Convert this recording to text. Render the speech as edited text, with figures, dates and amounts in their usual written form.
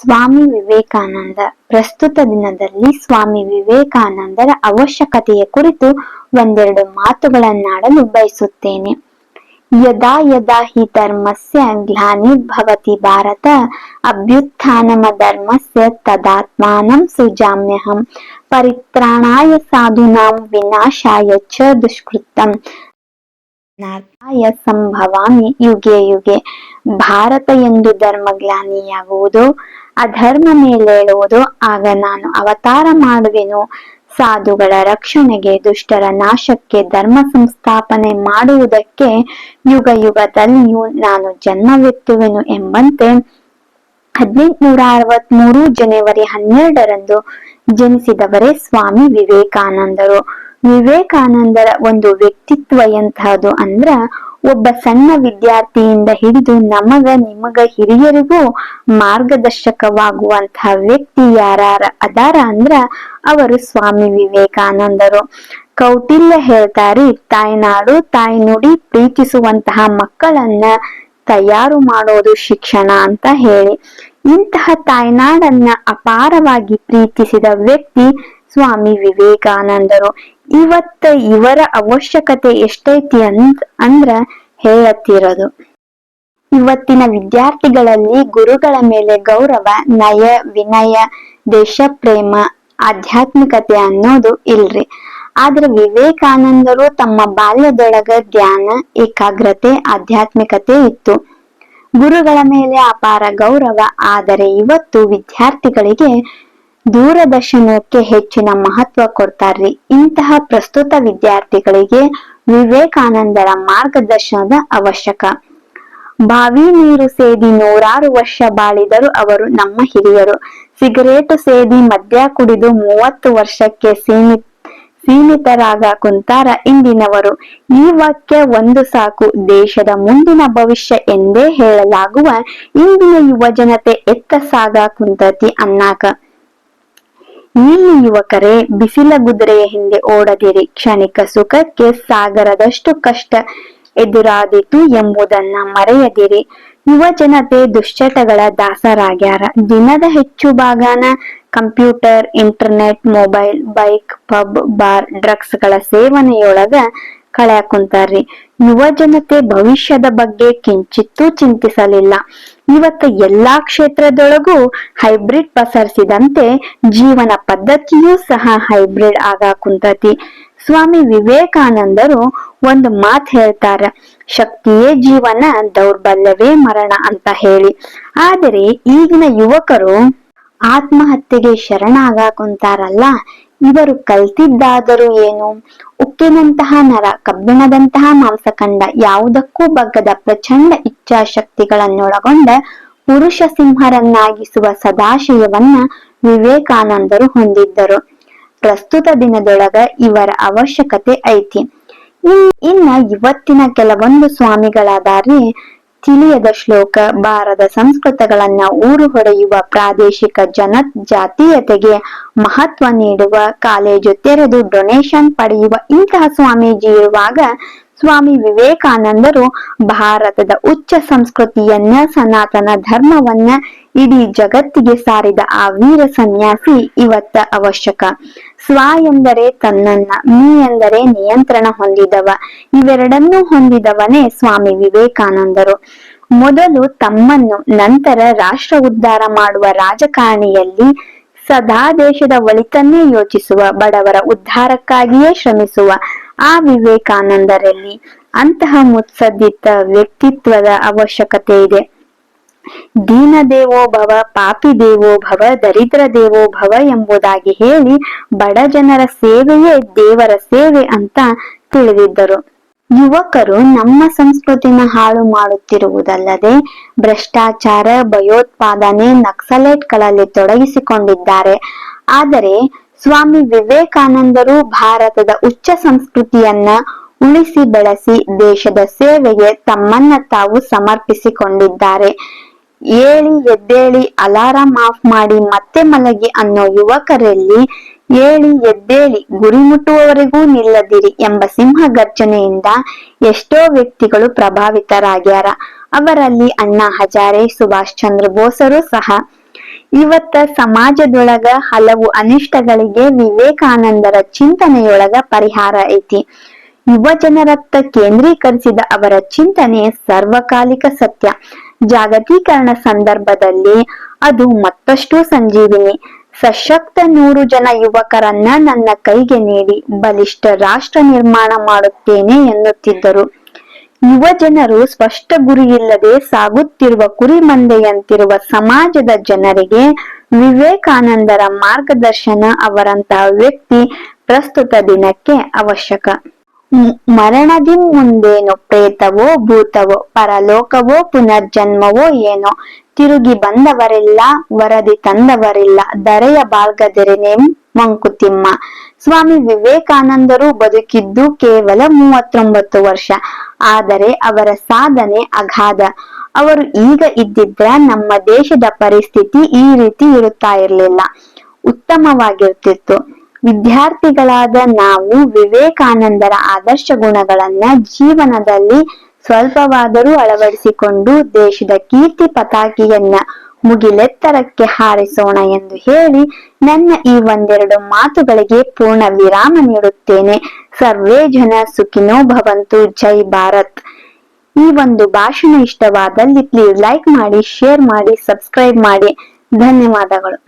ಸ್ವಾಮಿ ವಿವೇಕಾನಂದ. ಪ್ರಸ್ತುತ ದಿನದಲ್ಲಿ ಸ್ವಾಮಿ ವಿವೇಕಾನಂದರ ಅವಶ್ಯಕತೆಯ ಕುರಿತು ಒಂದೆರಡು ಮಾತುಗಳನ್ನಾಡಲು ಬಯಸುತ್ತೇನೆ. ಯದಾ ಯದಾ ಹಿ ಧರ್ಮಸ್ಯ ಗ್ಲಾನಿರ್ಭವತಿ ಭಾರತ ಅಭ್ಯುತ್ಥಾನಮಧರ್ಮಸ್ಯ ತದಾತ್ಮಾನಂ ಸೃಜಾಮ್ಯಹಂ ಪರಿತ್ರಾಣಾಯ ಸಾಧೂನಾಂ ವಿನಾಶಾಯ ಚ ದುಷ್ಕೃತಂ ನಾರ್ಥಾಯ ಸಂಭವಾಮಿ ಯುಗೆ ಯುಗೆ. ಭಾರತ ಎಂದು ಧರ್ಮಗ್ಲಾನಿಯಾಗುವುದು, ಅಧರ್ಮ ಮೇಲೇಳುವುದು, ಆಗ ನಾನು ಅವತಾರ ಮಾಡುವೆನು, ಸಾಧುಗಳ ರಕ್ಷಣೆಗೆ, ದುಷ್ಟರ ನಾಶಕ್ಕೆ, ಧರ್ಮ ಸಂಸ್ಥಾಪನೆ ಮಾಡುವುದಕ್ಕೆ ಯುಗ ಯುಗದಲ್ಲಿಯೂ ನಾನು ಜನ್ಮವೆತ್ತುವೆನು ಎಂಬಂತೆ 1863 ಜನವರಿ 12ರಂದು ಜನಿಸಿದವರೇ ಸ್ವಾಮಿ ವಿವೇಕಾನಂದರು. ವಿವೇಕಾನಂದರ ಒಂದು ವ್ಯಕ್ತಿತ್ವ ಎಂತಹದು ಅಂದ್ರ, ಒಬ್ಬ ಸಣ್ಣ ವಿದ್ಯಾರ್ಥಿಯಿಂದ ಹಿಡಿದು ನಮಗ ನಿಮಗ ಹಿರಿಯರಿಗೂ ಮಾರ್ಗದರ್ಶಕವಾಗುವಂತಹ ವ್ಯಕ್ತಿ ಯಾರ ಅದಾರ ಅಂದ್ರ ಅವರು ಸ್ವಾಮಿ ವಿವೇಕಾನಂದರು. ಕೌಟಿಲ್ಯ ಹೇಳ್ತಾರಿ, ತಾಯ್ನಾಡು ತಾಯಿ ನುಡಿ ಪ್ರೀತಿಸುವಂತಹ ಮಕ್ಕಳನ್ನ ತಯಾರು ಮಾಡೋದು ಶಿಕ್ಷಣ ಅಂತ ಹೇಳಿ. ಇಂತಹ ತಾಯ್ನಾಡನ್ನ ಅಪಾರವಾಗಿ ಪ್ರೀತಿಸಿದ ವ್ಯಕ್ತಿ ಸ್ವಾಮಿ ವಿವೇಕಾನಂದರು. ಇವತ್ತ ಇವರ ಅವಶ್ಯಕತೆ ಎಷ್ಟೈತಿ ಅಂದ್ರ ಹೇಳತ್ತಿರೋದು. ಇವತ್ತಿನ ವಿದ್ಯಾರ್ಥಿಗಳಲ್ಲಿ ಗುರುಗಳ ಮೇಲೆ ಗೌರವ, ನಯ, ವಿನಯ, ದೇಶ ಪ್ರೇಮ, ಆಧ್ಯಾತ್ಮಿಕತೆ ಅನ್ನೋದು ಇಲ್ರಿ. ಆದ್ರೆ ವಿವೇಕಾನಂದರು ತಮ್ಮ ಬಾಲ್ಯದೊಳಗ ಧ್ಯಾನ, ಏಕಾಗ್ರತೆ, ಆಧ್ಯಾತ್ಮಿಕತೆ ಇತ್ತು. ಗುರುಗಳ ಮೇಲೆ ಅಪಾರ ಗೌರವ. ಆದರೆ ಇವತ್ತು ವಿದ್ಯಾರ್ಥಿಗಳಿಗೆ ದೂರದರ್ಶನಕ್ಕೆ ಹೆಚ್ಚಿನ ಮಹತ್ವ ಕೊಡ್ತಾರ್ರಿ. ಇಂತಹ ಪ್ರಸ್ತುತ ವಿದ್ಯಾರ್ಥಿಗಳಿಗೆ ವಿವೇಕಾನಂದರ ಮಾರ್ಗದರ್ಶನದ ಅವಶ್ಯಕ. ಬಾವಿ ನೀರು ಸೇದಿ 100 ವರ್ಷ ಬಾಳಿದರು ಅವರು ನಮ್ಮ ಹಿರಿಯರು. ಸಿಗರೇಟು ಸೇದಿ ಮದ್ಯ ಕುಡಿದು 30 ವರ್ಷಕ್ಕೆ ಸೀಮಿತರಾಗ ಕುಂತಾರ ಇಂದಿನವರು. ಈ ವಾಕ್ಯ ಒಂದು ಸಾಕು. ದೇಶದ ಮುಂದಿನ ಭವಿಷ್ಯ ಎಂದೇ ಹೇಳಲಾಗುವ ಇಂದಿನ ಯುವ ಜನತೆ ಎತ್ತ ಸಾಗ ಕುಂತತಿ ಅನ್ನಾಕ. ಇಲ್ಲಿ ಯುವಕರೇ, ಬಿಸಿಲ ಗುದುರೆಯ ಹಿಂದೆ ಓಡದಿರಿ. ಕ್ಷಣಿಕ ಸುಖಕ್ಕೆ ಸಾಗರದಷ್ಟು ಕಷ್ಟ ಎದುರಾದೀತು ಎಂಬುದನ್ನ ಮರೆಯದಿರಿ. ಯುವ ಜನತೆ ದುಶ್ಚಟಗಳ ದಾಸರಾಗ್ಯಾರ. ದಿನದ ಹೆಚ್ಚು ಭಾಗನ computer, internet, mobile, bike, pub, bar, drugs ಗಳ ಸೇವನೆಯೊಳಗ ಕಳ್ಯಾಕುಂತಾರ್ರಿ. ಯುವ ಜನತೆ ಭವಿಷ್ಯದ ಬಗ್ಗೆ ಕಿಂಚಿತ್ತೂ ಚಿಂತಿಸಲಿಲ್ಲ. ಇವತ್ತು ಎಲ್ಲಾ ಕ್ಷೇತ್ರದೊಳಗೂ ಹೈಬ್ರಿಡ್ ಪಸರಿಸಿದಂತೆ ಜೀವನ ಪದ್ಧತಿಯೂ ಸಹ ಹೈಬ್ರಿಡ್ ಆಗಾಕುಂತತಿ. ಸ್ವಾಮಿ ವಿವೇಕಾನಂದರು ಒಂದು ಮಾತು ಹೇಳ್ತಾರ, ಶಕ್ತಿಯೇ ಜೀವನ, ದೌರ್ಬಲ್ಯವೇ ಮರಣ ಅಂತ ಹೇಳಿ. ಆದರೆ ಈಗಿನ ಯುವಕರು ಆತ್ಮಹತ್ಯೆಗೆ ಶರಣಾಗಾಕುಂತಾರಲ್ಲ, ಇವರು ಕಲ್ತಿದ್ದಾದರೂ ಏನು? ಉಕ್ಕಿನಂತಹ ನರ, ಕಬ್ಬಿಣದಂತಹ ಮಾಂಸಖಂಡ, ಯಾವುದಕ್ಕೂ ಬಗ್ಗದ ಪ್ರಚಂಡ ಇಚ್ಛಾಶಕ್ತಿಗಳನ್ನೊಳಗೊಂಡ ಪುರುಷ ಸಿಂಹರನ್ನಾಗಿಸುವ ಸದಾಶಯವನ್ನ ವಿವೇಕಾನಂದರು ಹೊಂದಿದ್ದರು. ಪ್ರಸ್ತುತ ದಿನದೊಳಗ ಇವರ ಅವಶ್ಯಕತೆ ಐತಿ. ಇನ್ನ ಇವತ್ತಿನ ಕೆಲವೊಂದು ಸ್ವಾಮಿಗಳಾದಾರ್ರಿ, ತಿಳಿಯದ ಶ್ಲೋಕ, ಬಾರದ ಸಂಸ್ಕೃತಗಳನ್ನ ಊರು ಹೊಡೆಯುವ, ಪ್ರಾದೇಶಿಕ ಜಾತೀಯತೆಗೆ ಮಹತ್ವ ನೀಡುವ, ಕಾಲೇಜು ತೆರೆದು ಡೊನೇಷನ್ ಪಡೆಯುವ ಇಂತಹ ಸ್ವಾಮೀಜಿ ಇರುವಾಗ ಸ್ವಾಮಿ ವಿವೇಕಾನಂದರು ಭಾರತದ ಉಚ್ಚ ಸಂಸ್ಕೃತಿಯನ್ನ, ಸನಾತನ ಧರ್ಮವನ್ನ ಇಡೀ ಜಗತ್ತಿಗೆ ಸಾರಿದ ಆ ವೀರ ಸನ್ಯಾಸಿ ಇವತ್ತ ಅವಶ್ಯಕ. ಸ್ವ ಎಂದರೆ ತನ್ನನ್ನ, ಮೀ ಎಂದರೆ ನಿಯಂತ್ರಣ ಹೊಂದಿದವ. ಇವೆರಡನ್ನೂ ಹೊಂದಿದವನೇ ಸ್ವಾಮಿ ವಿವೇಕಾನಂದರು. ಮೊದಲು ತಮ್ಮನ್ನು, ನಂತರ ರಾಷ್ಟ್ರ ಉದ್ಧಾರ ಮಾಡುವ ರಾಜಕಾರಣಿಯಲ್ಲಿ ಸದಾ ದೇಶದ ಒಳಿತನ್ನೇ ಯೋಚಿಸುವ, ಬಡವರ ಉದ್ಧಾರಕ್ಕಾಗಿಯೇ ಶ್ರಮಿಸುವ ಆ ವಿವೇಕಾನಂದರಲ್ಲಿ ಅಂತಹ ಮುತ್ಸದ್ದಿತ ವ್ಯಕ್ತಿತ್ವದ ಅವಶ್ಯಕತೆ ಇದೆ. ದೀನ ದೇವೋ ಭವ, ಪಾಪಿ ದೇವೋ ಭವ, ದರಿದ್ರ ದೇವೋ ಭವ ಎಂಬುದಾಗಿ ಹೇಳಿ ಬಡ ಜನರ ಸೇವೆಯೇ ದೇವರ ಸೇವೆ ಅಂತ ತಿಳಿದಿದ್ದರು. ಯುವಕರು ನಮ್ಮ ಸಂಸ್ಕೃತಿನ ಹಾಳು ಮಾಡುತ್ತಿರುವುದಲ್ಲದೆ ಭ್ರಷ್ಟಾಚಾರ, ಭಯೋತ್ಪಾದನೆ, ನಕ್ಸಲೈಟ್ಗಳಲ್ಲಿ ತೊಡಗಿಸಿಕೊಂಡಿದ್ದಾರೆ. ಆದರೆ ಸ್ವಾಮಿ ವಿವೇಕಾನಂದರು ಭಾರತದ ಉಚ್ಚ ಸಂಸ್ಕೃತಿಯನ್ನ ಉಳಿಸಿ ಬೆಳೆಸಿ ದೇಶದ ಸೇವೆಗೆ ತಮ್ಮನ್ನ ತಾವು ಸಮರ್ಪಿಸಿಕೊಂಡಿದ್ದಾರೆ. ಏಳಿ ಎದ್ದೇಳಿ, ಅಲಾರಾಂ ಆಫ್ ಮಾಡಿ ಮತ್ತೆ ಮಲಗಿ ಅನ್ನೋ ಯುವಕರಲ್ಲಿ ಏಳಿ ಎದ್ದೇಳಿ, ಗುರಿ ಮುಟ್ಟುವವರೆಗೂ ನಿಲ್ಲದಿರಿ ಎಂಬ ಸಿಂಹ ಗರ್ಜನೆಯಿಂದ ಎಷ್ಟೋ ವ್ಯಕ್ತಿಗಳು ಪ್ರಭಾವಿತರಾಗ್ಯಾರ. ಅವರಲ್ಲಿ ಅಣ್ಣಾ ಹಜಾರೆ, ಸುಭಾಷ್ ಚಂದ್ರ ಬೋಸರು ಸಹ. ಇವತ್ತ ಸಮಾಜದೊಳಗ ಹಲವು ಅನಿಷ್ಟಗಳಿಗೆ ವಿವೇಕಾನಂದರ ಚಿಂತನೆಯೊಳಗ ಪರಿಹಾರ ಐತಿ. ಯುವ ಜನರತ್ತ ಕೇಂದ್ರೀಕರಿಸಿದ ಅವರ ಚಿಂತನೆ ಸರ್ವಕಾಲಿಕ ಸತ್ಯ. ಜಾಗತೀಕರಣ ಸಂದರ್ಭದಲ್ಲಿ ಅದು ಮತ್ತಷ್ಟು ಸಂಜೀವಿನಿ. ಸಶಕ್ತ 100 ಜನ ಯುವಕರನ್ನ ನನ್ನ ಕೈಗೆ ನೀಡಿ ಬಲಿಷ್ಠ ರಾಷ್ಟ್ರ ನಿರ್ಮಾಣ ಮಾಡುತ್ತೇನೆ ಎನ್ನುತ್ತಿದ್ದರು. ಯುವ ಜನರು ಸ್ಪಷ್ಟ ಗುರಿಯಿಲ್ಲದೆ ಸಾಗುತ್ತಿರುವ ಕುರಿಮಂದೆಯಂತಿರುವ ಸಮಾಜದ ಜನರಿಗೆ ವಿವೇಕಾನಂದರ ಮಾರ್ಗದರ್ಶನ, ಅವರಂತಹ ವ್ಯಕ್ತಿ ಪ್ರಸ್ತುತ ದಿನಕ್ಕೆ ಅವಶ್ಯಕ. ಮರಣದಿ ಮುಂದೇನು, ಪ್ರೇತವೋ ಭೂತವೋ, ಪರಲೋಕವೋ ಪುನರ್ಜನ್ಮವೋ ಏನೋ, ತಿರುಗಿ ಬಂದವರಿಲ್ಲ, ವರದಿ ತಂದವರಿಲ್ಲ, ಧರೆಯ ಬಾಳ್ಗದಿರೆನೆಂ ಮಂಕುತಿಮ್ಮ. ಸ್ವಾಮಿ ವಿವೇಕಾನಂದರು ಬದುಕಿದ್ದು ಕೇವಲ 39 ವರ್ಷ. ಆದರೆ ಅವರ ಸಾಧನೆ ಅಗಾಧ. ಅವರು ಈಗ ಇದ್ದಿದ್ರ ನಮ್ಮ ದೇಶದ ಪರಿಸ್ಥಿತಿ ಈ ರೀತಿ ಇರುತ್ತಾ ಇರ್ಲಿಲ್ಲ, ಉತ್ತಮವಾಗಿರ್ತಿತ್ತು. ವಿದ್ಯಾರ್ಥಿಗಳಾದ ನಾವು ವಿವೇಕಾನಂದರ ಆದರ್ಶ ಗುಣಗಳನ್ನ ಜೀವನದಲ್ಲಿ ಸ್ವಲ್ಪವಾದರೂ ಅಳವಡಿಸಿಕೊಂಡು ದೇಶದ ಕೀರ್ತಿ ಪತಾಕೆಯನ್ನ ಮುಗಿಲೆತ್ತರಕ್ಕೆ ಹಾರಿಸೋಣ ಎಂದು ಹೇಳಿ ನನ್ನ ಈ ಒಂದೆರಡು ಮಾತುಗಳಿಗೆ ಪೂರ್ಣ ವಿರಾಮ ನೀಡುತ್ತೇನೆ. ಸರ್ವೇ ಜನ ಸುಖಿನೋ ಭವಂತು. ಜೈ ಭಾರತ್. ಈ ಒಂದು ಭಾಷಣ ಇಷ್ಟವಾದಲ್ಲಿ ಪ್ಲೀಸ್ ಲೈಕ್ ಮಾಡಿ, ಶೇರ್ ಮಾಡಿ, ಸಬ್ಸ್ಕ್ರೈಬ್ ಮಾಡಿ. ಧನ್ಯವಾದಗಳು.